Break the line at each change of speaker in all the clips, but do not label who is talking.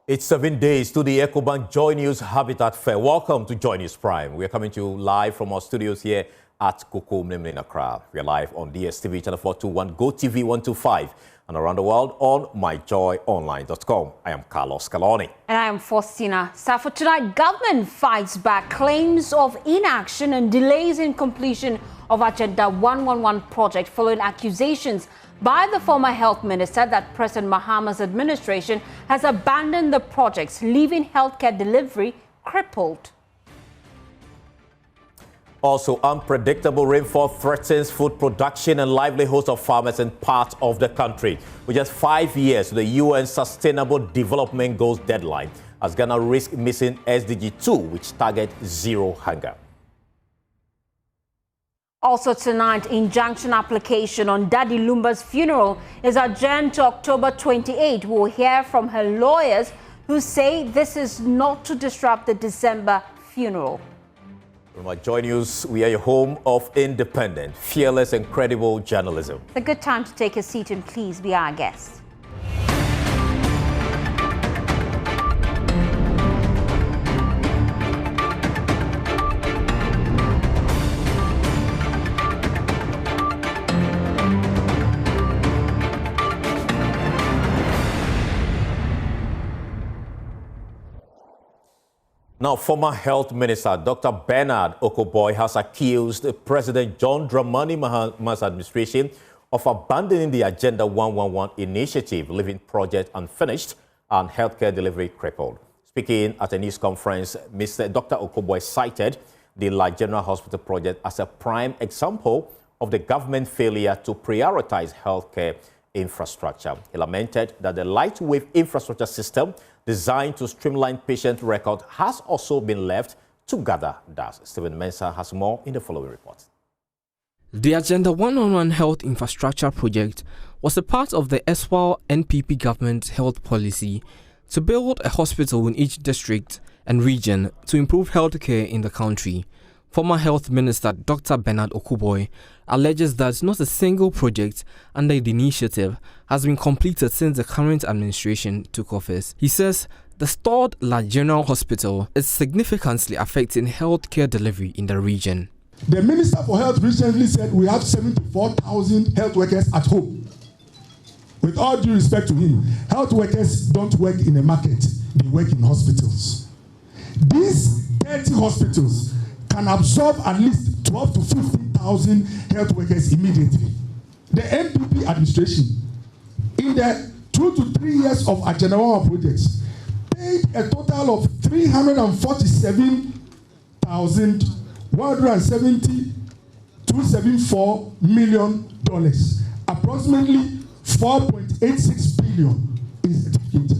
It's 7 days to the EcoBank Joy News Habitat Fair. Welcome to Joy News Prime. We are coming to you live from our studios here at Okoe Boye in Accra. We are live on DSTV channel 421, GoTV 125, and around the world on myjoyonline.com. I am Carlos Caloni.
And I am Faustina. So for tonight, government fights back claims of inaction and delays in completion of Agenda 111 project following accusations by the former health minister that President Mahama's administration has abandoned the projects, leaving healthcare delivery crippled.
Also, unpredictable rainfall threatens food production and livelihoods of farmers in parts of the country. With just 5 years to the UN Sustainable Development Goals deadline, as Ghana risks missing SDG 2, which targets zero hunger.
Also tonight, injunction application on Daddy Lumba's funeral is adjourned to October 28. We'll hear from her lawyers who say this is not to disrupt the December funeral.
From our Joy News, we are your home of independent, fearless and credible journalism.
It's a good time to take a seat and please be our guest.
Now, former Health Minister Dr. Bernard Okoe Boye has accused President John Dramani Mahama's administration of abandoning the Agenda 111 initiative, leaving project unfinished and healthcare delivery crippled. Speaking at a news conference, Mr. Dr. Okoe Boye cited the La General Hospital project as a prime example of the government failure to prioritize healthcare infrastructure. He lamented that the lightweight infrastructure system designed to streamline patient record has also been left to gather dust. Stephen Mensah has more in the following report.
The Agenda 111 Health Infrastructure Project was a part of the erstwhile NPP government health policy to build a hospital in each district and region to improve healthcare in the country. Former Health Minister Dr. Bernard Okoe Boye alleges that not a single project under the initiative has been completed since the current administration took office. He says the stalled La General Hospital is significantly affecting healthcare delivery in the region.
The Minister for Health recently said we have 74,000 health workers at home. With all due respect to him, health workers don't work in a market, they work in hospitals. These 30 hospitals can absorb at least 12 to 15,000 health workers immediately. The NPP administration, in the 2 to 3 years of Agenda 111 projects, paid a total of $347,174 million, approximately 4.86 billion in certificate.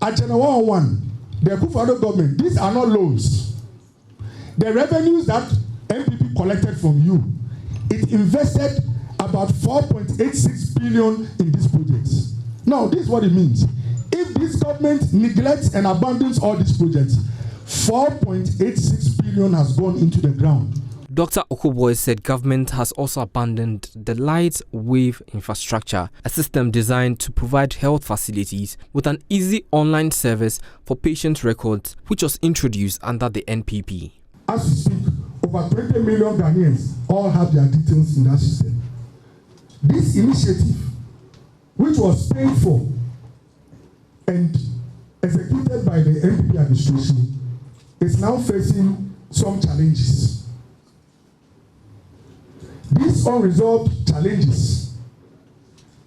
Agenda 111, the Akufo-Addo government, these are not loans. The revenues that NPP collected from you, it invested about 4.86 billion in these projects. Now, this is what it means. If this government neglects and abandons all these projects, 4.86 billion has gone into the ground.
Dr. Okoe Boye said government has also abandoned the light wave infrastructure, a system designed to provide health facilities with an easy online service for patient records, which was introduced under the NPP.
As we speak, over 20 million Ghanaians all have their details in that system. This initiative, which was paid for and executed by the NPP administration, is now facing some challenges. These unresolved challenges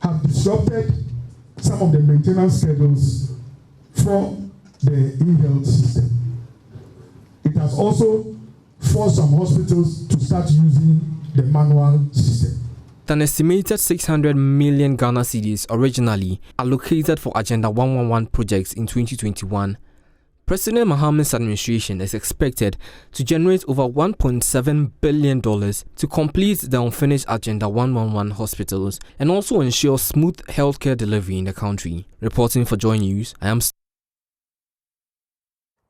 have disrupted some of the maintenance schedules for the e-health system. It has also forced some hospitals to start using the manual system.
An estimated 600 million Ghana cedis originally allocated for Agenda 111 projects in 2021. President Mahama's administration is expected to generate over $1.7 billion to complete the unfinished Agenda 111 hospitals and also ensure smooth healthcare delivery in the country. Reporting for Joy News, I am...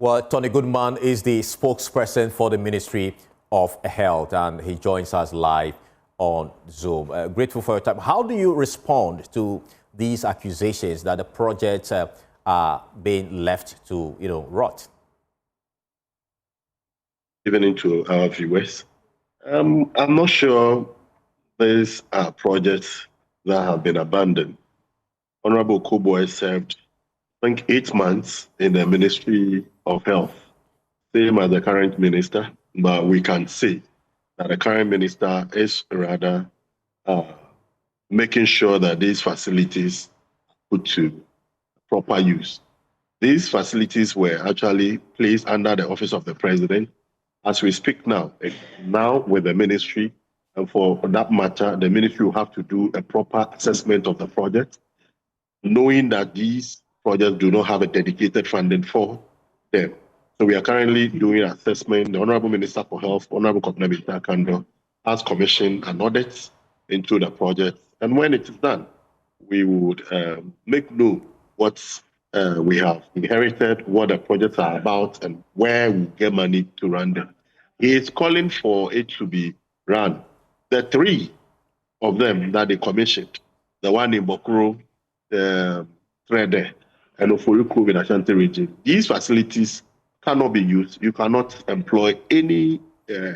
Well, Tony Goodman is the spokesperson for the Ministry of Health, and he joins us live on Zoom. Grateful for your time. How do you respond to these accusations that the project are being left to, rot?
Even into our viewers, I'm not sure these are projects that have been abandoned. Honorable Okoe Boye served, I think, 8 months in the Ministry of Health, same as the current minister, but we can see that the current minister is rather making sure that these facilities put to proper use. These facilities were actually placed under the office of the president. As we speak now with the ministry, and for that matter, the ministry will have to do a proper assessment of the project, knowing that these projects do not have a dedicated funding for them. So we are currently doing an assessment. The Honorable Minister for Health, Honorable Kognabita Kando, has commissioned an audit into the project. And when it is done, we would make known what we have inherited, what the projects are about, and where we get money to run them. He is calling for it to be run. The 3 of them that they commissioned, the one in Bokuro, Trede, and Oforuku in Ashanti region, these facilities cannot be used. You cannot employ any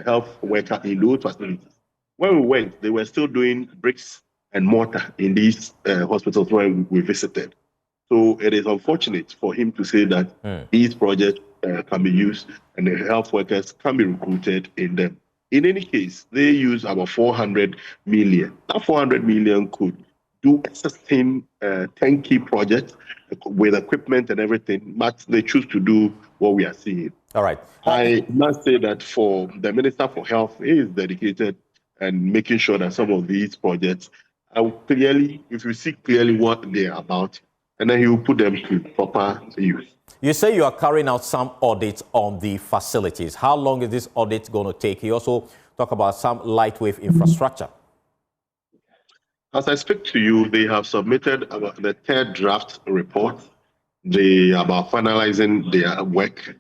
health worker in those facilities. When we went, they were still doing bricks and mortar in these hospitals where we visited. So it is unfortunate for him to say that these projects can be used and the health workers can be recruited in them. In any case, they use about 400 million. That 400 million could do 16 10 projects with equipment and everything, but they choose to do what we are seeing.
All right.
I must say that for the Minister for Health, he is dedicated and making sure that some of these projects are clearly, if you see clearly what they are about, and then he will put them to proper use.
You say you are carrying out some audits on the facilities. How long is this audit going to take? You also talk about some lightweight infrastructure.
As I speak to you, they have submitted the 3rd draft report. They are about finalizing their work,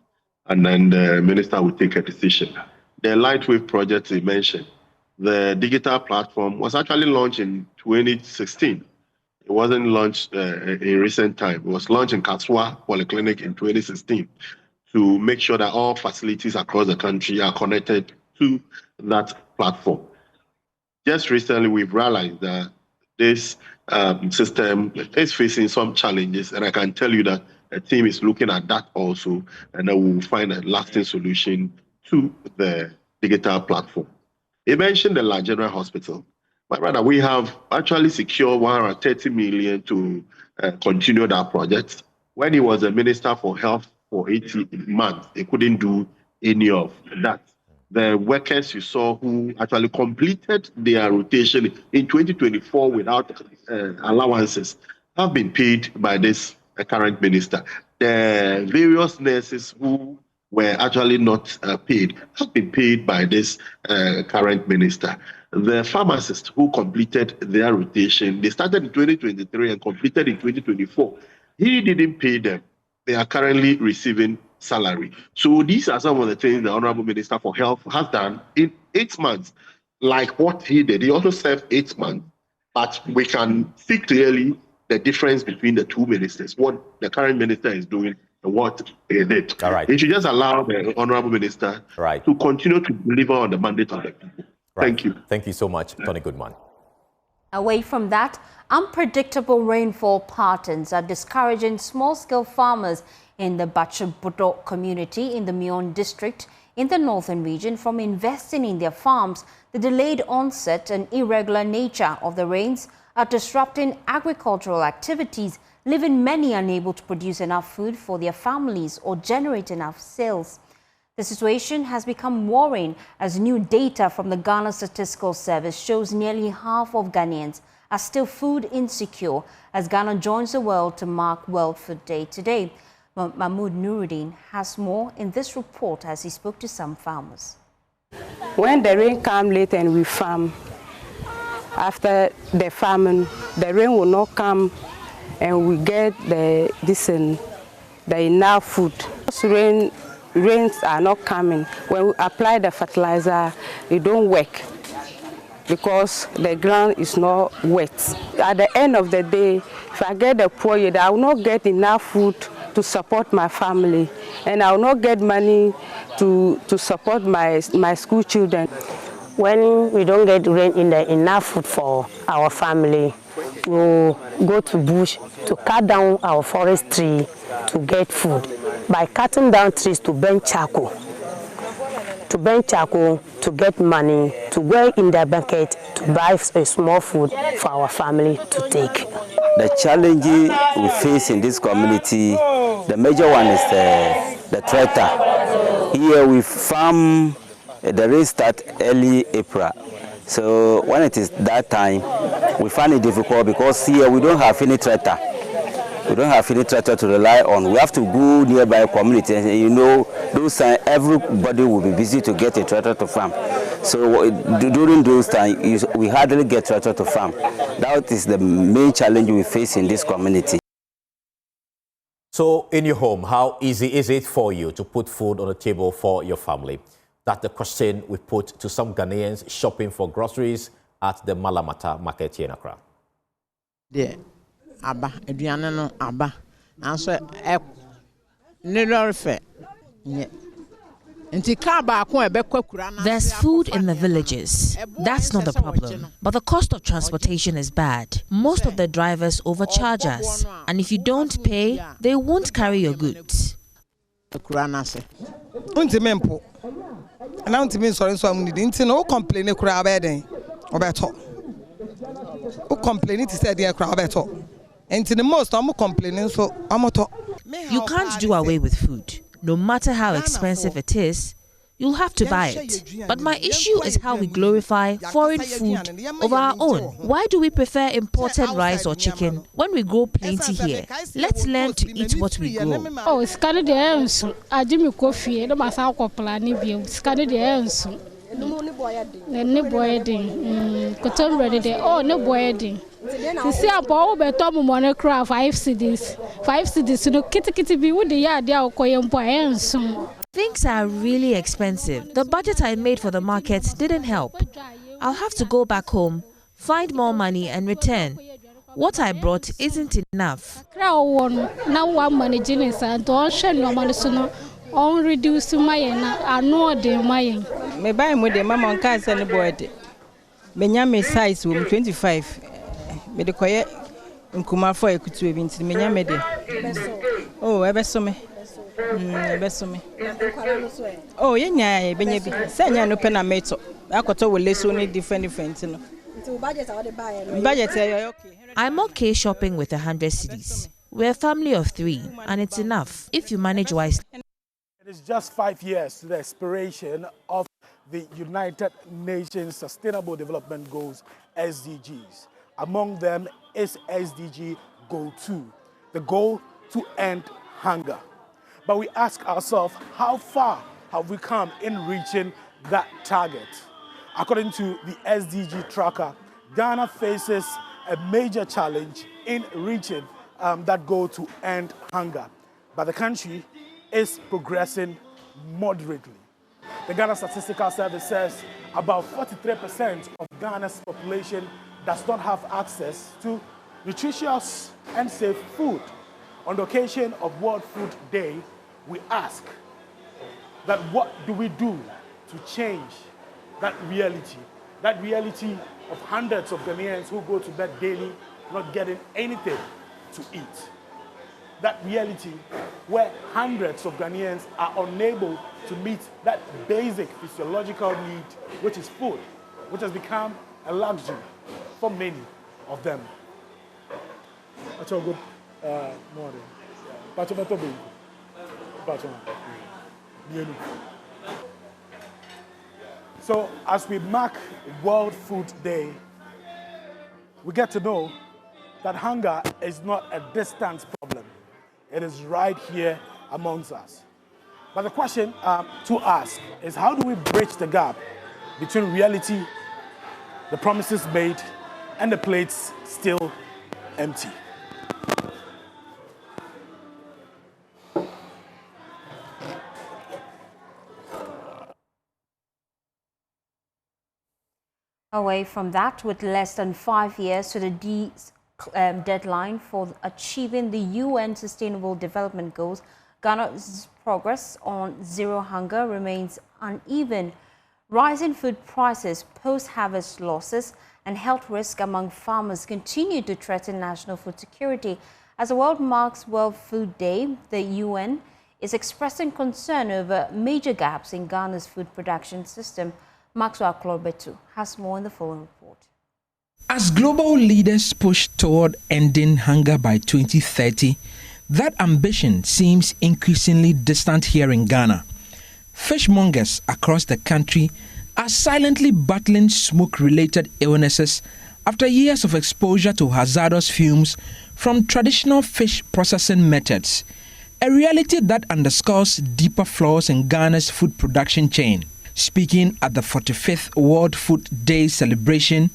and then the minister will take a decision. The lightweight project they mentioned, the digital platform, was actually launched in 2016. It wasn't launched in recent time. It was launched in Kaswa Polyclinic in 2016 to make sure that all facilities across the country are connected to that platform. Just recently, we've realized that this system is facing some challenges, and I can tell you that the team is looking at that also, and then we'll find a lasting solution to the digital platform. He mentioned the La General Hospital. But rather, we have actually secured 130 million to continue that project. When he was a Minister for Health for 18 months, he couldn't do any of that. The workers you saw who actually completed their rotation in 2024 without allowances have been paid by this current minister. The various nurses who were actually not paid have been paid by this current minister. The pharmacists who completed their rotation, they started in 2023 and completed in 2024. He didn't pay them. They are currently receiving salary. So these are some of the things the Honorable Minister for Health has done in 8 months, like what he did. He also served 8 months, but we can see clearly the difference between the 2 ministers, what the current minister is doing and what he did.
All right.
He should just allow the Honorable Minister to continue to deliver on the mandate of the people.
Right.
Thank you.
Thank you so much, Tony Goodman.
Away from that, unpredictable rainfall patterns are discouraging small-scale farmers in the Bachabuto community in the Mion district in the northern region from investing in their farms. The delayed onset and irregular nature of the rains are disrupting agricultural activities, leaving many unable to produce enough food for their families or generate enough sales. The situation has become worrying as new data from the Ghana Statistical Service shows nearly half of Ghanaians are still food insecure as Ghana joins the world to mark World Food Day today. Mahmoud Nuruddin has more in this report as he spoke to some farmers.
When the rain comes late and we farm, after the farming, the rain will not come and we get the enough food. Rains are not coming. When we apply the fertilizer, it don't work. because the ground is not wet. At the end of the day, if I get the poor yield, I will not get enough food to support my family, and I will not get money to support my school children.
When we don't get enough food for our family, we'll go to bush to cut down our forest tree to get food. By cutting down trees to burn charcoal. To burn charcoal, to get money, to go in the bucket to buy a small food for our family to take.
The challenge we face in this community, the major one is the tractor. Here we farm, the rain starts early April. So when it is that time, we find it difficult because here we don't have any tractor. We don't have any tractor to rely on. We have to go nearby community, and you know, those times everybody will be busy to get a tractor to farm. So during those times, we hardly get tractor to farm. That is the main challenge we face in this community.
So in your home, how easy is it for you to put food on the table for your family? That's the question we put to some Ghanaians shopping for groceries at the Malamata market here in Accra.
Yeah. Aba aduane no aba anso ne lorry fare nye nti car ba ko ebekwa kura na.
There's food in the villages. That's not the problem. But the cost of transportation is bad. Most of the drivers overcharge us, and if you don't pay, they won't carry your goods.
Kura na se
unti mempo na unti min sori so amuni di nti no complain kura abeden obeto o complain it said there kura obeto. And the most I'm complaining, so I'm not.
You can't do away with food. No matter how expensive it is, you'll have to buy it. But my issue is how we glorify foreign food over our own. Why do we prefer imported rice or chicken when we grow plenty here? Let's learn to eat what we grow.
Oh, it's kind of the answer. I do me coffee. The master plan it's kind of the answer. No boy, cotton ready there. Oh, no boy. You see, I'm all better money craft 5 cities. 5 cities, you know, kitty be with the yard, they are Okoe Boye.
Things are really expensive. The budget I made for the market didn't help. I'll have to go back home, find more money and return. What I brought isn't enough.
Now one managing is and don't share no money soon. On reduce my I know the my.
Me buy with the mama on cars and the boy. Me size 25. Me de koye nkuma for ekutu ebi nti me nya me de oh ebeso me oh ye nya e benya bi se nya no pe na meto akoto we leso ni different no budget okay.
I'm okay shopping with 100 cedis. We're a family of 3 and it's enough if you manage wisely.
It is just 5 years to the expiration of the United Nations Sustainable Development Goals, SDGs. Among them is SDG Goal 2, the goal to end hunger. But we ask ourselves, how far have we come in reaching that target? According to the SDG tracker, Ghana faces a major challenge in reaching that goal to end hunger. But the country is progressing moderately. The Ghana Statistical Service says about 43% of Ghana's population does not have access to nutritious and safe food. On the occasion of World Food Day, we ask that what do we do to change that reality of hundreds of Ghanaians who go to bed daily not getting anything to eat. That reality where hundreds of Ghanaians are unable to meet that basic physiological need, which is food, which has become a luxury for many of them. That's all good morning. So as we mark World Food Day, we get to know that hunger is not a distant problem. It is right here amongst us. But the question to ask is, how do we bridge the gap between reality, the promises made, and the plates still empty?
Away from that, with less than 5 years to the deadline for achieving the UN Sustainable Development Goals, Ghana's progress on zero hunger remains uneven. Rising food prices, post-harvest losses, and health risks among farmers continue to threaten national food security. As the world marks World Food Day, the UN is expressing concern over major gaps in Ghana's food production system. Maxwell Klobetu has more in the following report.
As global leaders push toward ending hunger by 2030, that ambition seems increasingly distant here in Ghana. Fishmongers across the country are silently battling smoke-related illnesses after years of exposure to hazardous fumes from traditional fish processing methods, a reality that underscores deeper flaws in Ghana's food production chain. Speaking at the 45th World Food Day celebration,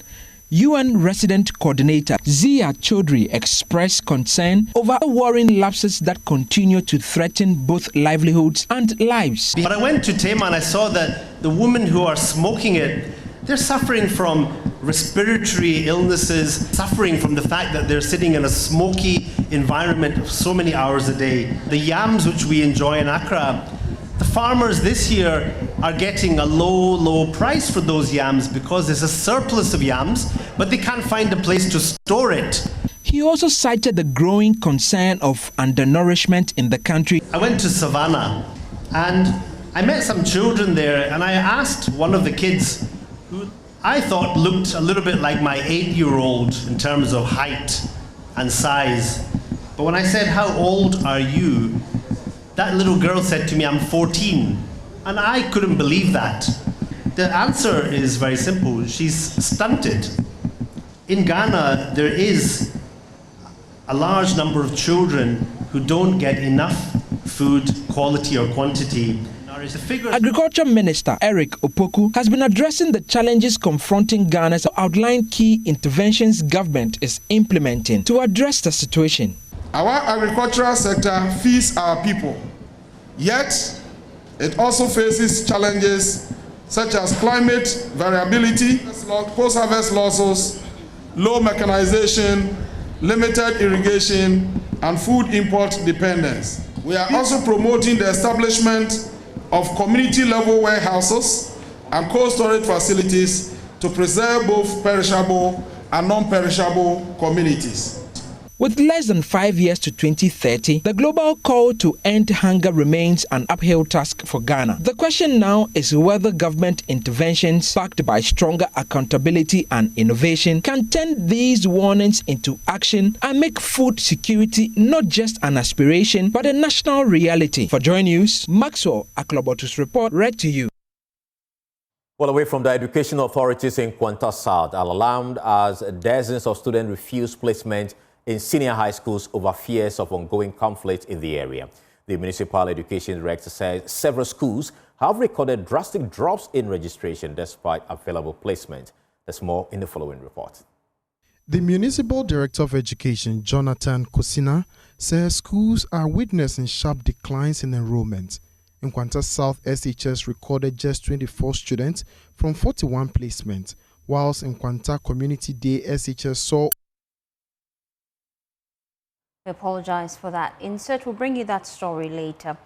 UN Resident Coordinator Zia Chaudhry expressed concern over worrying lapses that continue to threaten both livelihoods and lives.
But I went to Tema and I saw that the women who are smoking it, they're suffering from respiratory illnesses, suffering from the fact that they're sitting in a smoky environment so many hours a day. The yams which we enjoy in Accra, the farmers this year are getting a low price for those yams because there's a surplus of yams, but they can't find a place to store it.
He also cited the growing concern of undernourishment in the country.
I went to Savannah and I met some children there, and I asked one of the kids, who I thought looked a little bit like my 8-year-old in terms of height and size. But when I said, "How old are you?" that little girl said to me, "I'm 14. And I couldn't believe that. The answer is very simple. She's stunted. In Ghana, there is a large number of children who don't get enough food, quality or quantity.
Agriculture Minister Eric Opoku has been addressing the challenges confronting Ghana to outline key interventions government is implementing to address the situation.
Our agricultural sector feeds our people, yet it also faces challenges such as climate variability, post-harvest losses, low mechanization, limited irrigation, and food import dependence. We are also promoting the establishment of community-level warehouses and cold storage facilities to preserve both perishable and non-perishable communities.
With less than 5 years to 2030, the global call to end hunger remains an uphill task for Ghana. The question now is whether government interventions backed by stronger accountability and innovation can turn these warnings into action and make food security not just an aspiration but a national reality. For Joy News, Maxwell Aklobotu's report read to you.
Well, away from the education authorities in Kwanta South are alarmed as dozens of students refuse placement in senior high schools over fears of ongoing conflict in the area. The municipal education director says several schools have recorded drastic drops in registration despite available placement. There's more in the following report.
The municipal director of education, Jonathan Kosina, says schools are witnessing sharp declines in enrollment. In Kwanta South, SHS recorded just 24 students from 41 placements, whilst in Kwanta Community Day, SHS saw.
We apologize for that insert. We'll bring you that story later.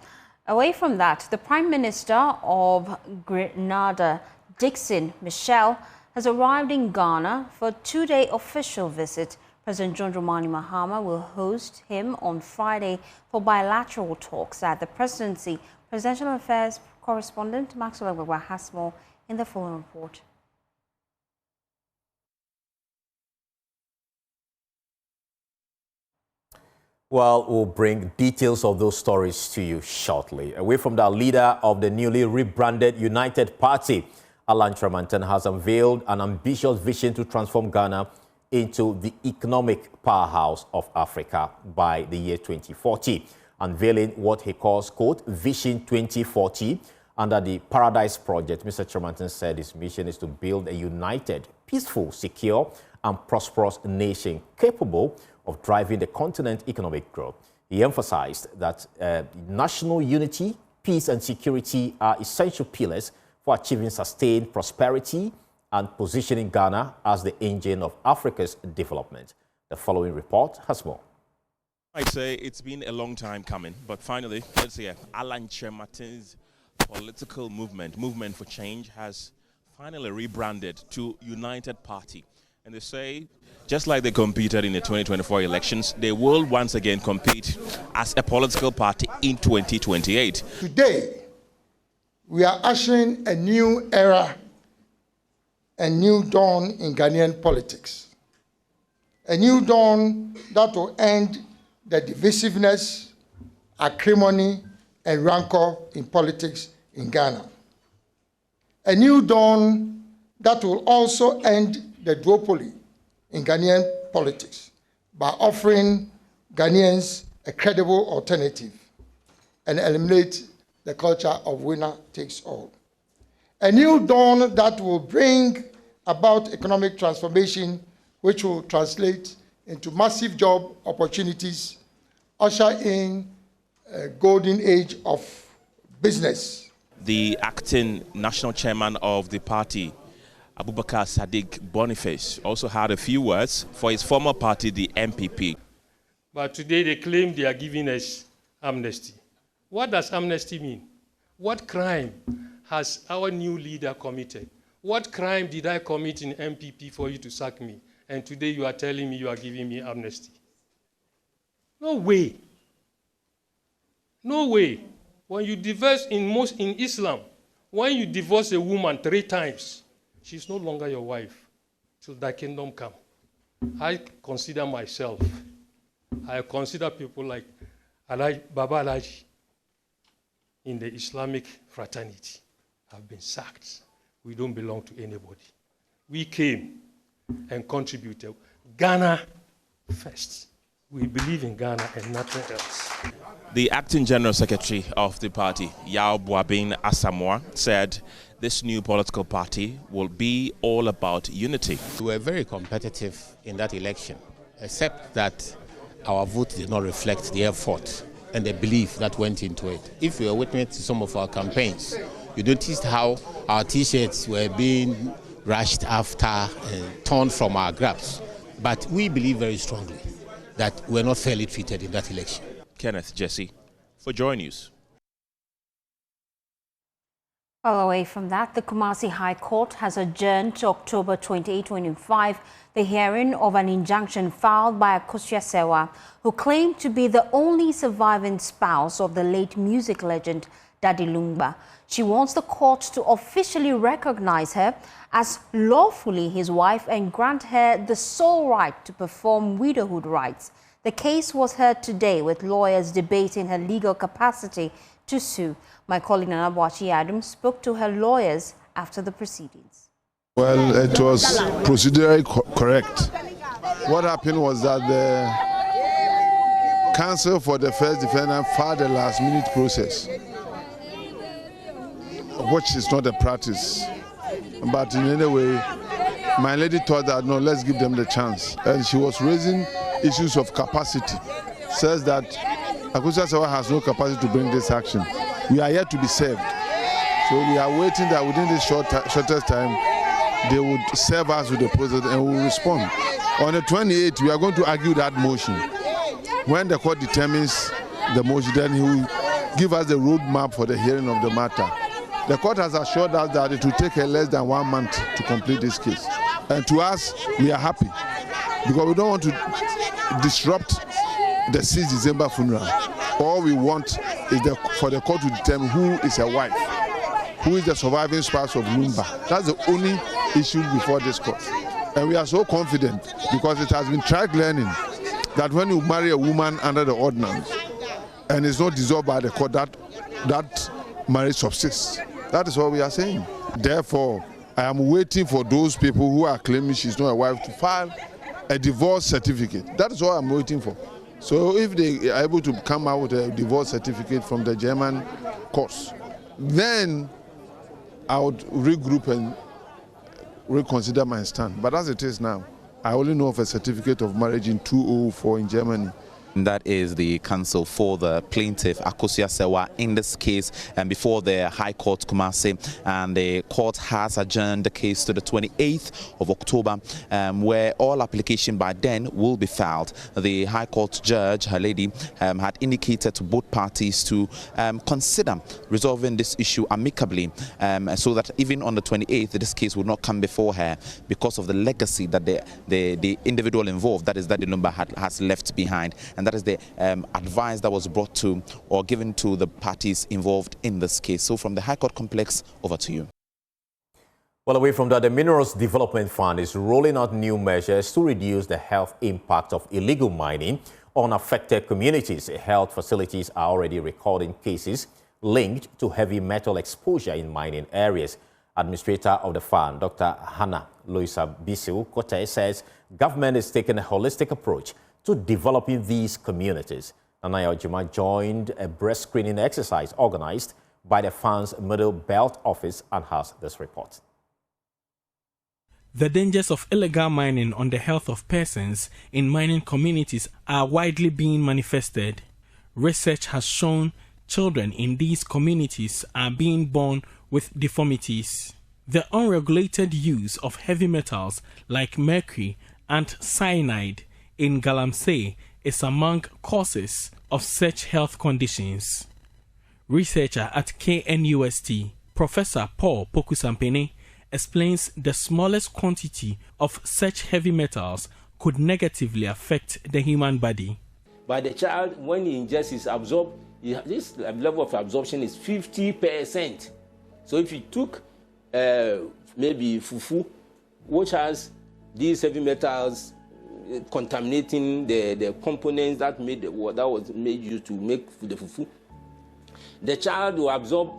Away from that, the Prime Minister of Grenada, Dixon Michel, has arrived in Ghana for a 2-day official visit. President John Dramani Mahama will host him on Friday for bilateral talks at the presidency. Presidential Affairs correspondent Maxwell Boye has more in the following report.
Well, we'll bring details of those stories to you shortly. Away from the leader of the newly rebranded United Party, Alan Tramantan has unveiled an ambitious vision to transform Ghana into the economic powerhouse of Africa by the year 2040, unveiling what he calls, quote, Vision 2040 under the Paradise Project. Mr. Tramantan said his mission is to build a united, peaceful, secure, and prosperous nation capable of driving the continent's economic growth. He emphasized that national unity, peace and security are essential pillars for achieving sustained prosperity and positioning Ghana as the engine of Africa's development. The following report has more.
I'd say it's been a long time coming, but finally, let's hear Alan Martin's political movement for change, has finally rebranded to United Party. And they say, just like they competed in the 2024 elections, they will once again compete as a political party in 2028.
Today, we are ushering a new era, a new dawn in Ghanaian politics. A new dawn that will end the divisiveness, acrimony, and rancor in politics in Ghana. A new dawn that will also end the duopoly in Ghanaian politics by offering Ghanaians a credible alternative and eliminate the culture of winner takes all. A new dawn that will bring about economic transformation, which will translate into massive job opportunities, usher in a golden age of business.
The acting national chairman of the party, Abubakar Sadiq Boniface, also had a few words for his former party, the MPP.
But today they claim they are giving us amnesty. What does amnesty mean? What crime has our new leader committed? What crime did I commit in MPP for you to sack me? And today you are telling me you are giving me amnesty. No way. No way. When you divorce in Islam, when you divorce a woman 3 times, she's no longer your wife till thy kingdom come. I consider myself, I consider people like Baba Alaji in the Islamic fraternity have been sacked. We don't belong to anybody. We came and contributed. Ghana first. We believe in Ghana and nothing else.
The acting general secretary of the party, Yao Boabin Asamoah, said this new political party will be all about unity.
We were very competitive in that election, except that our vote did not reflect the effort and the belief that went into it. If you were witness to some of our campaigns, you noticed how our T-shirts were being rushed after and torn from our grabs. But we believe very strongly that we're not fairly treated in that election.
Kenneth Jesse for Joy News.
Well, away from that, the Kumasi High Court has adjourned to October 28, 2025 the hearing of an injunction filed by Akosua Sewa, who claimed to be the only surviving spouse of the late music legend Daddy Lumba. She wants the court to officially recognize her as lawfully his wife and grant her the sole right to perform widowhood rites. The case was heard today with lawyers debating her legal capacity to sue. My colleague Nana Boachi Adam spoke to her lawyers after the proceedings.
Well, it was procedurally correct. What happened was that the counsel for the first defendant filed a last-minute process, which is not a practice. But in any way, my lady thought that, no, let's give them the chance. And she was raising issues of capacity, says that Akosua Sewa has no capacity to bring this action. We are yet to be served. So we are waiting that within this shortest time, they would serve us with the process and we will respond. On the 28th, we are going to argue that motion. When the court determines the motion, then he will give us the roadmap for the hearing of the matter. The court has assured us that it will take less than 1 month to complete this case. And to us, we are happy because we don't want to disrupt the 6th December funeral. All we want is for the court to determine who is a wife, who is the surviving spouse of Lumba. That's the only issue before this court. And we are so confident because it has been tried learning that when you marry a woman under the ordinance and it's not dissolved by the court, that marriage subsists. That is what we are saying. Therefore, I am waiting for those people who are claiming she's not a wife to file a divorce certificate. That is what I'm waiting for. So if they are able to come out with a divorce certificate from the German courts, then I would regroup and reconsider my stand. But as it is now, I only know of a certificate of marriage in 2004 in Germany.
That is the counsel for the plaintiff, Akosua Sewa, in this case, and before the High Court Kumasi, and the court has adjourned the case to the 28th of October, where all application by then will be filed. The High Court judge, her lady, had indicated to both parties to consider resolving this issue amicably, so that even on the 28th, this case would not come before her because of the legacy that the individual involved, that is Daddy Lumba, has left behind. And that is the advice that was brought to or given to the parties involved in this case. So from the High Court complex, over to you.
Well, away from that, the Minerals Development Fund is rolling out new measures to reduce the health impact of illegal mining on affected communities. Health facilities are already recording cases linked to heavy metal exposure in mining areas. Administrator of the fund, Dr. Hannah Louisa Bisiu-Kote, says government is taking a holistic approach to developing these communities. Nanaya Ojima joined a breast screening exercise organized by the fund's Middle Belt office and has this report.
The dangers of illegal mining on the health of persons in mining communities are widely being manifested. Research has shown children in these communities are being born with deformities. The unregulated use of heavy metals like mercury and cyanide in Galamsey is among causes of such health conditions. Researcher at KNUST, Professor Paul Pokusampene, explains the smallest quantity of such heavy metals could negatively affect the human body.
But the child, when he ingests, is absorbed, this level of absorption is 50%. So if you took maybe fufu, which has these heavy metals contaminating the components that made the water that was made used to make the fufu, the child will absorb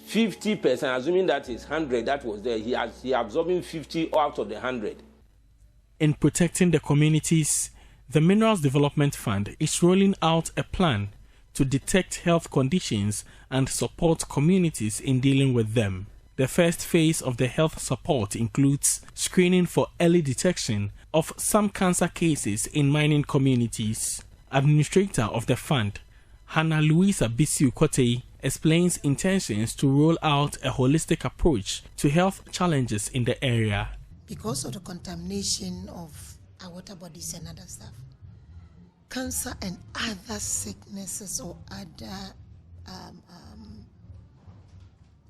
50%, assuming that is 100 that was there. He absorbing 50 out of the 100.
In protecting the communities, the Minerals Development Fund is rolling out a plan to detect health conditions and support communities in dealing with them. The first phase of the health support includes screening for early detection of some cancer cases in mining communities. Administrator of the fund, Hannah Louisa Bisiu-Kote, explains intentions to roll out a holistic approach to health challenges in the area.
Because of the contamination of our water bodies and other stuff, cancer and other sicknesses or other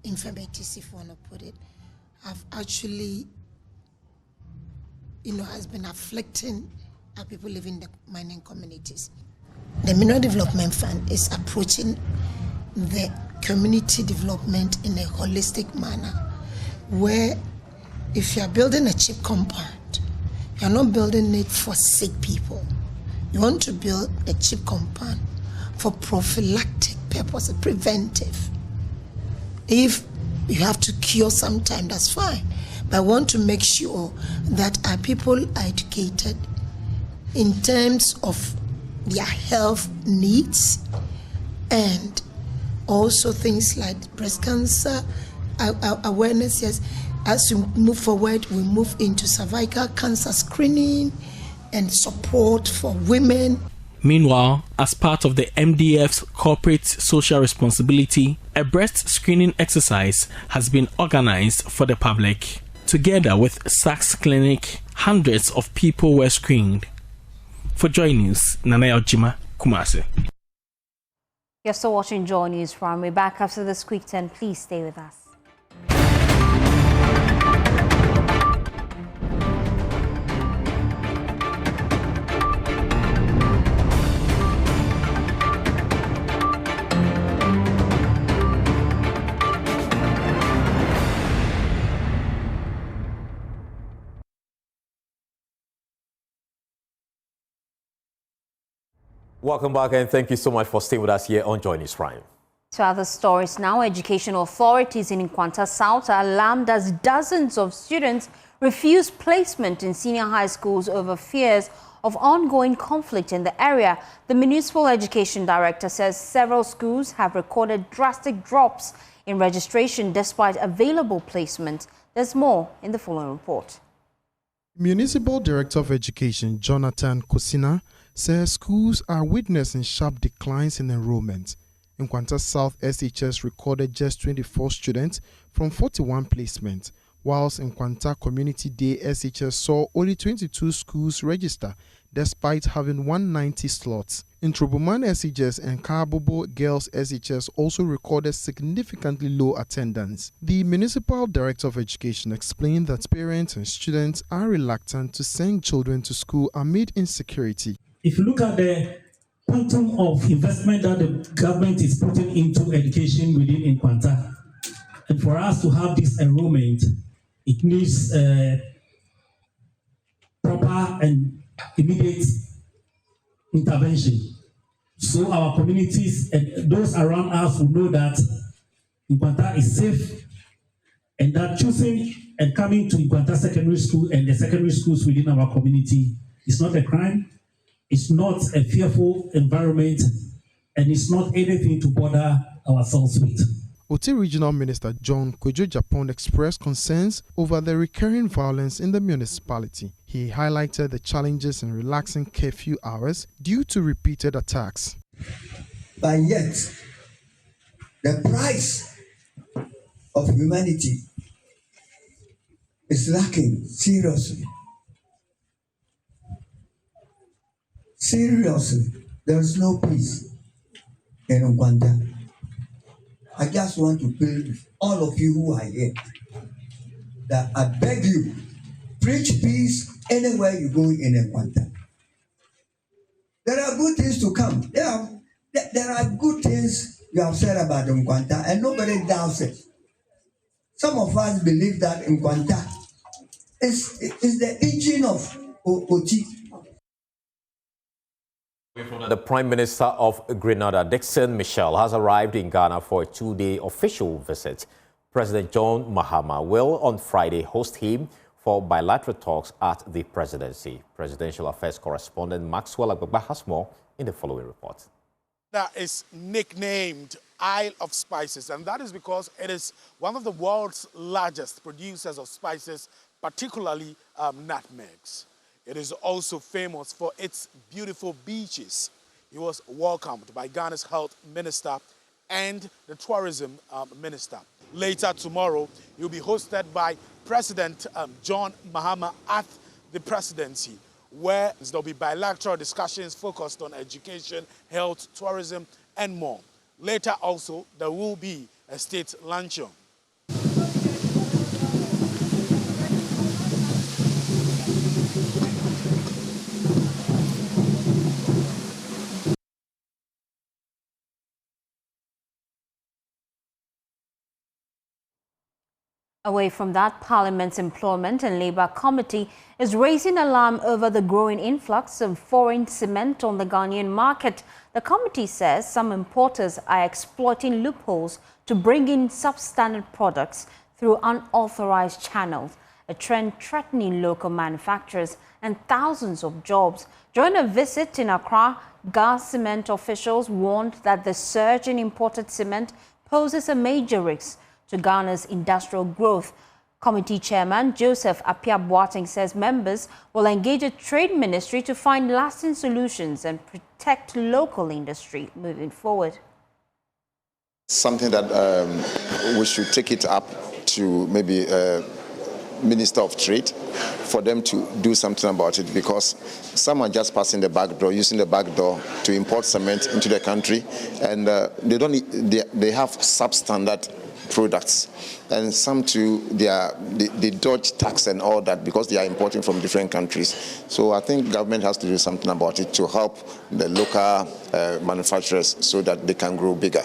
infirmities, if you want to put it, have actually, has been afflicting our people living in the mining communities. The Mineral Development Fund is approaching the community development in a holistic manner, where if you are building a cheap compound, you are not building it for sick people. You want to build a cheap compound for prophylactic purposes, preventive. If you have to cure sometime, that's fine. But I want to make sure that our people are educated in terms of their health needs and also things like breast cancer awareness. Yes, as we move forward, we move into cervical cancer screening and support for women.
Meanwhile, as part of the MDF's corporate social responsibility, a breast screening exercise has been organized for the public. Together with SACS Clinic, hundreds of people were screened. For Joy News, Nanaya Ojima, Kumasi.
You're still watching Joy News Prime. We're back after this quick turn. Please stay with us.
Welcome back and thank you so much for staying with us here on Joy News Prime.
To other stories now, educational authorities in Nkwanta South are alarmed as dozens of students refuse placement in senior high schools over fears of ongoing conflict in the area. The municipal education director says several schools have recorded drastic drops in registration despite available placement. There's more in the following report.
Municipal Director of Education Jonathan Kosina says schools are witnessing sharp declines in enrollment. Nkwanta South SHS recorded just 24 students from 41 placements, whilst Nkwanta Community Day SHS saw only 22 schools register, despite having 190 slots. In Trobuman SHS and Kabobo Girls SHS also recorded significantly low attendance. The Municipal Director of Education explained that parents and students are reluctant to send children to school amid insecurity.
If you look at the quantum of investment that the government is putting into education within Nkwanta, and for us to have this enrollment, it needs proper and immediate intervention. So our communities and those around us will know that Nkwanta is safe, and that choosing and coming to Nkwanta Secondary School and the secondary schools within our community is not a crime, it's not a fearful environment, and it's not anything to bother ourselves with.
Ote Regional Minister John Kojo Japon expressed concerns over the recurring violence in the municipality. He highlighted the challenges in relaxing curfew hours due to repeated attacks.
But yet, the price of humanity is lacking seriously. Seriously, there is no peace in Nkwanta. I just want to plead with all of you who are here that I beg you, preach peace anywhere you go in Nkwanta. There are good things to come. There are good things you have said about Nkwanta, and nobody doubts it. Some of us believe that Nkwanta is the engine of Oti.
The Prime Minister of Grenada, Dixon Michel, has arrived in Ghana for a two-day official visit. President John Mahama will on Friday host him for bilateral talks at the presidency. Presidential Affairs correspondent Maxwell Agbagba has more in the following report.
That is nicknamed Isle of Spices, and that is because it is one of the world's largest producers of spices, particularly nutmegs. It is also famous for its beautiful beaches. He was welcomed by Ghana's health minister and the tourism minister. Later tomorrow, he'll be hosted by President John Mahama at the presidency, where there'll be bilateral discussions focused on education, health, tourism, and more. Later also, there will be a state luncheon.
Away from that, Parliament's Employment and Labour Committee is raising alarm over the growing influx of foreign cement on the Ghanaian market. The committee says some importers are exploiting loopholes to bring in substandard products through unauthorized channels, a trend threatening local manufacturers and thousands of jobs. During a visit in Accra, Gas Cement officials warned that the surge in imported cement poses a major risk to Ghana's industrial growth. Committee Chairman Joseph Appiah-Boateng says members will engage the Trade Ministry to find lasting solutions and protect local industry moving forward.
Something that we should take it up to maybe Minister of Trade for them to do something about it, because some are just passing the back door, using the back door to import cement into the country, and they have substandard products, and some too they dodge tax and all that because they are importing from different countries. So I think government has to do something about it to help the local manufacturers so that they can grow bigger.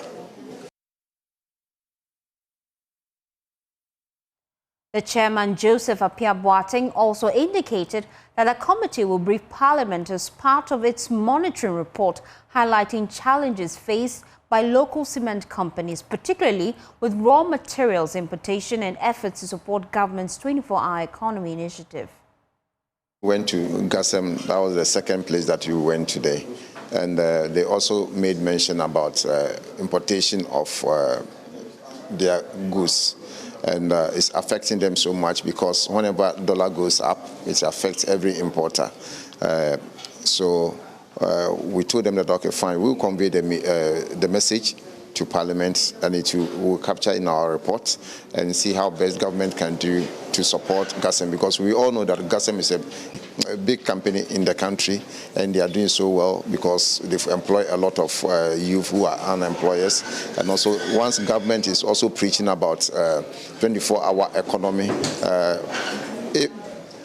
The chairman, Joseph Appiah-Boateng, also indicated that a committee will brief Parliament as part of its monitoring report, highlighting challenges faced by local cement companies, particularly with raw materials importation and efforts to support government's 24-hour economy initiative.
We went to Gassem. That was the second place that you went today. And they also made mention about importation of their goods. And it's affecting them so much because whenever dollar goes up, it affects every importer. So we told them that, okay, fine, we'll convey the message to Parliament, and we'll capture in our report and see how best government can do to support GASEM, because we all know that GASEM is a big company in the country, and they are doing so well because they've employed a lot of youth who are unemployers. And also, once government is also preaching about 24-hour economy,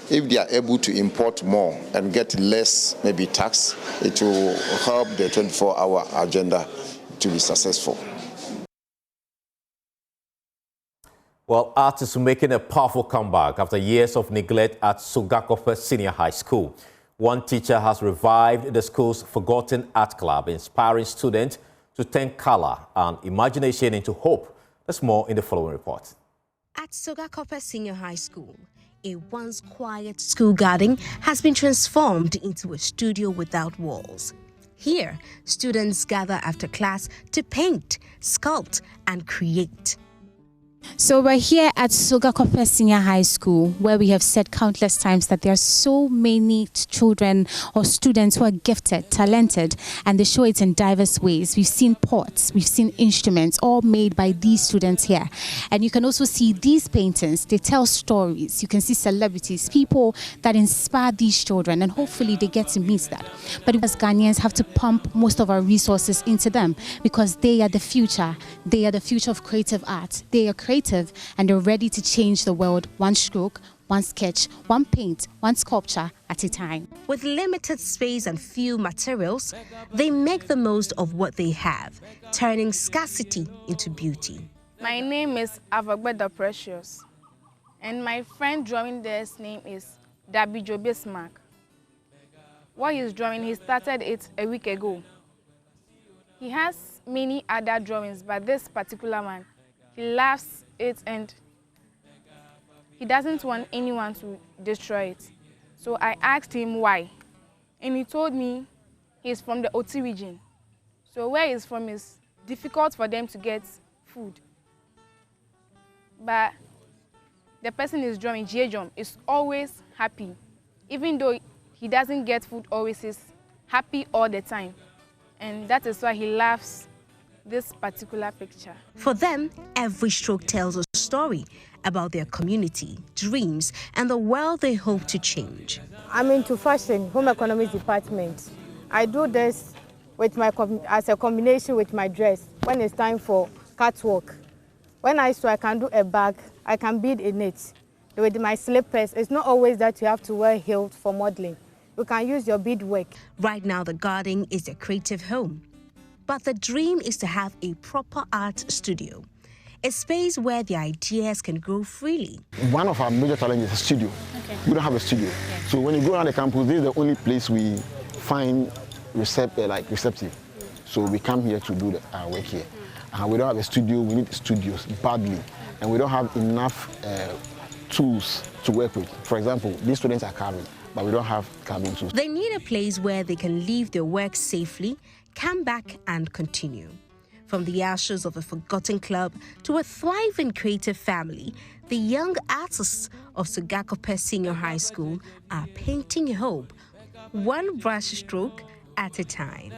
if they are able to import more and get less maybe tax, it will help the 24-hour agenda to be successful.
Well, artists making a powerful comeback after years of neglect at Sogakope Senior High School. One teacher has revived the school's forgotten art club, inspiring students to turn color and imagination into hope. There's more in the following report.
At Sogakope Senior High School, a once quiet school garden has been transformed into a studio without walls. Here, students gather after class to paint, sculpt, and create.
So we're here at Sogakope Senior High School, where we have said countless times that there are so many children or students who are gifted, talented, and they show it in diverse ways. We've seen pots, we've seen instruments, all made by these students here. And you can also see these paintings, they tell stories. You can see celebrities, people that inspire these children, and hopefully they get to meet that. But as Ghanaians have to pump most of our resources into them, because they are the future. They are the future of creative art. They are creative, and they're ready to change the world one stroke, one sketch, one paint, one sculpture at a time.
With limited space and few materials, they make the most of what they have, turning scarcity into beauty.
My name is Avagbeda Precious, and my friend drawing there's name is Dabijo Bismarck. What he's drawing, he started it a week ago. He has many other drawings, but this particular one, he loves it and he doesn't want anyone to destroy it. So I asked him why, and he told me he's from the Oti region. So where he's from is difficult for them to get food. But the person is drawing, Jiejom, is always happy. Even though he doesn't get food, always is happy all the time. And that is why he loves this particular picture.
For them, every stroke tells a story about their community, dreams, and the world they hope to change.
I'm into fashion, home economics department. I do this with as a combination with my dress when it's time for catwalk. When I sew, I can do a bag, I can bead in it. With my slippers, it's not always that you have to wear heels for modeling. You can use your beadwork.
Right now, the garden is their creative home. But the dream is to have a proper art studio, a space where the ideas can grow freely.
One of our major challenges is a studio.
Okay.
We don't have a studio. Yeah. So when you go around the campus, this is the only place we find receptive. So we come here to do our work here. We don't have a studio, we need studios badly. And we don't have enough tools to work with. For example, these students are carving, but we don't have carving tools.
They need a place where they can leave their work safely, come back and continue. From the ashes of a forgotten club to a thriving creative family, the young artists of Sogakope Senior High School are painting hope, one brush stroke at a time.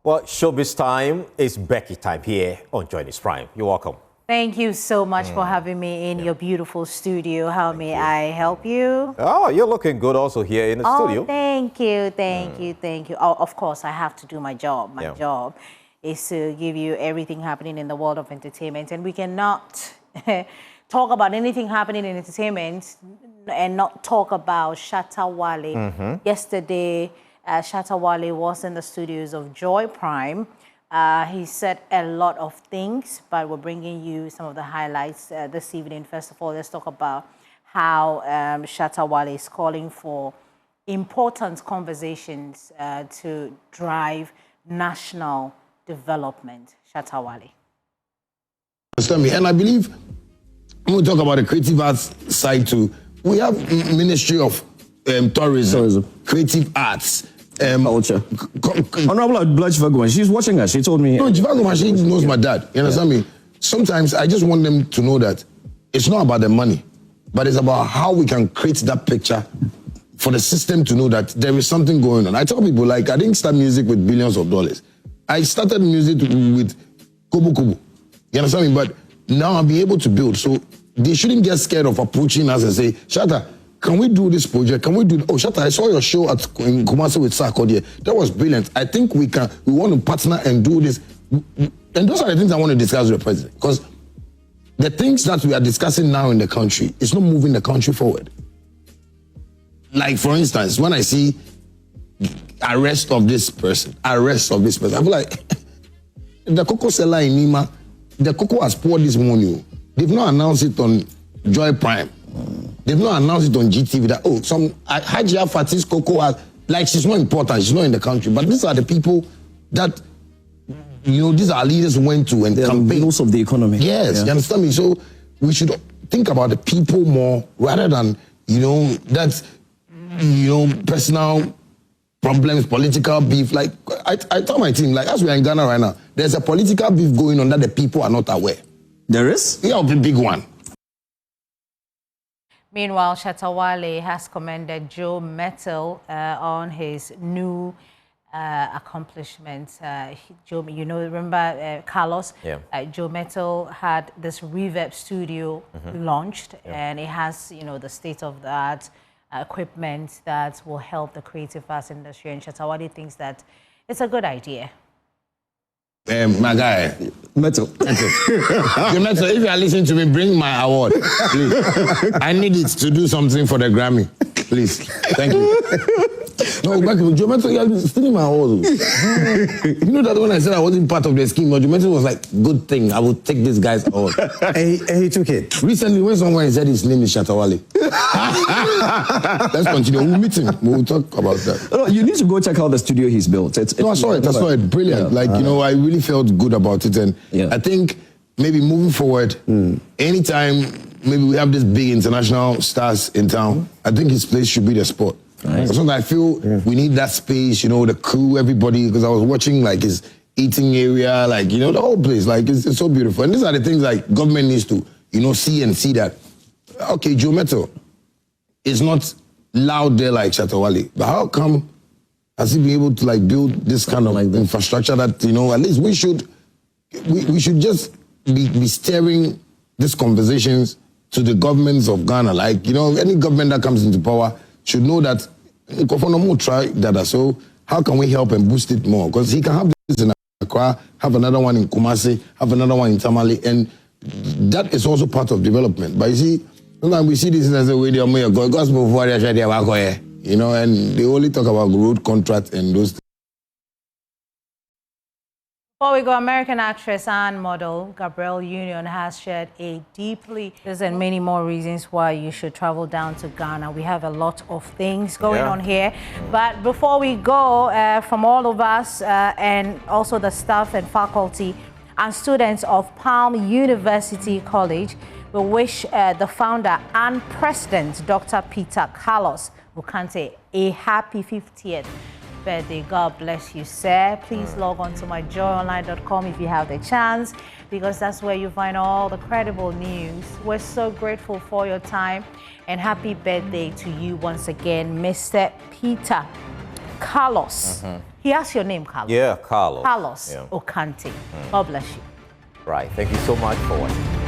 Well, showbiz time is Becky time here on Join This Prime. You're welcome.
Thank you so much for having me in your beautiful studio. How may I help you?
Oh, you're looking good also here in the studio.
Thank you, thank you. Oh, of course, I have to do my job. My job is to give you everything happening in the world of entertainment. And we cannot talk about anything happening in entertainment and not talk about Shatta Wale. Yesterday, Shatta Wale was in the studios of Joy Prime. He said a lot of things, but we're bringing you some of the highlights this evening. First of all, let's talk about how Shatta Wale is calling for important conversations to drive national development. Shatta Wale.
Understand me? And I believe when we talk about the creative arts side too, we have Ministry of Tourism, Creative Arts,
culture. Honorable Blood Chivago, she's watching us. She told me.
No, Chivago, she knows my dad. You understand me? Sometimes I just want them to know that it's not about the money, but it's about how we can create that picture for the system to know that there is something going on. I tell people, like, I didn't start music with billions of dollars. I started music with Kobo Kobo. You understand me? But now I'll be able to build. So they shouldn't get scared of approaching us and say, Shatta, can we do this project? Can we do, oh, Shatta, I saw your show in Kumasi with Sarkodie. That was brilliant. I think we want to partner and do this. And those are the things I want to discuss with the president. Because the things that we are discussing now in the country, it's not moving the country forward. Like, for instance, when I see arrest of this person, I feel like the cocoa seller in Nima, the cocoa has poured this money. They've not announced it on Joy Prime. They've not announced it on GTV that, oh, some Hajia Fatih's cocoa has, like, she's not important, she's not in the country. But these are the people that, you know, these are leaders went to and campaign.
Most of the economy.
Yes,
yeah.
You understand me? So we should think about the people more rather than, you know, that's, you know, personal problems, political beef. Like, I tell my team, like, as we are in Ghana right now, there's a political beef going on that the people are not aware.
There is?
Yeah, the big one.
Meanwhile, Shatta Wale has commended Joe Mettle on his new accomplishments. Joe, you know, remember Carlos?
Yeah.
Joe Mettle had this Reverb studio launched, and it has, you know, the state-of-the-art equipment that will help the creative arts industry. And Shatta Wale thinks that it's a good idea.
My guy, Mettle. Mettle, if you are listening to me, bring my award, please. I need it to do something for the Grammy, please. Thank you. No, back to Joe Mettle, you are stealing my award. You know that when I said I wasn't part of the scheme, Joe Mettle was like, good thing, I will take this guy's award.
And he took it.
Recently, when someone said his name is Shatta Wale. Let's continue. We'll meet him. We'll talk about that.
No, you need to go check out the studio he's built. I saw it.
Brilliant.
Yeah.
Like, you know, I really felt good about it. And I think maybe moving forward, anytime maybe we have these big international stars in town, I think his place should be the spot. Right. Sometimes I feel we need that space, you know, the crew, everybody, because I was watching like his eating area, like, you know, the whole place, like it's so beautiful. And these are the things like government needs to, you know, see that. Okay, Joe Mettle is not loud there like Shatta Wale, but how come has he been able to like build this kind of like infrastructure that, you know, at least we should just be steering these conversations to the governments of Ghana. Like, you know, any government that comes into power should know that try that. So how can we help and boost it more? Because he can have this in Accra, have another one in Kumasi, have another one in Tamale, and that is also part of development. But you see, sometimes we see this as a way they are gospel for you know, and they only talk about road contracts and those things.
Before we go, American actress and model Gabrielle Union has shared a deeply, there's many more reasons why you should travel down to Ghana. We have a lot of things going on here. But before we go, from all of us and also the staff and faculty and students of Palm University College, we wish the founder and president, Dr. Peter Carlos Ukante, a happy 50th birthday. God bless you, sir. Please log on to myjoyonline.com if you have the chance, because that's where you find all the credible news. We're so grateful for your time, and happy birthday to you once again, Mr. Peter Carlos. He asked your name, Carlos.
Yeah, Carlos.
Carlos Ukante. God bless you.
Right. Thank you so much for watching.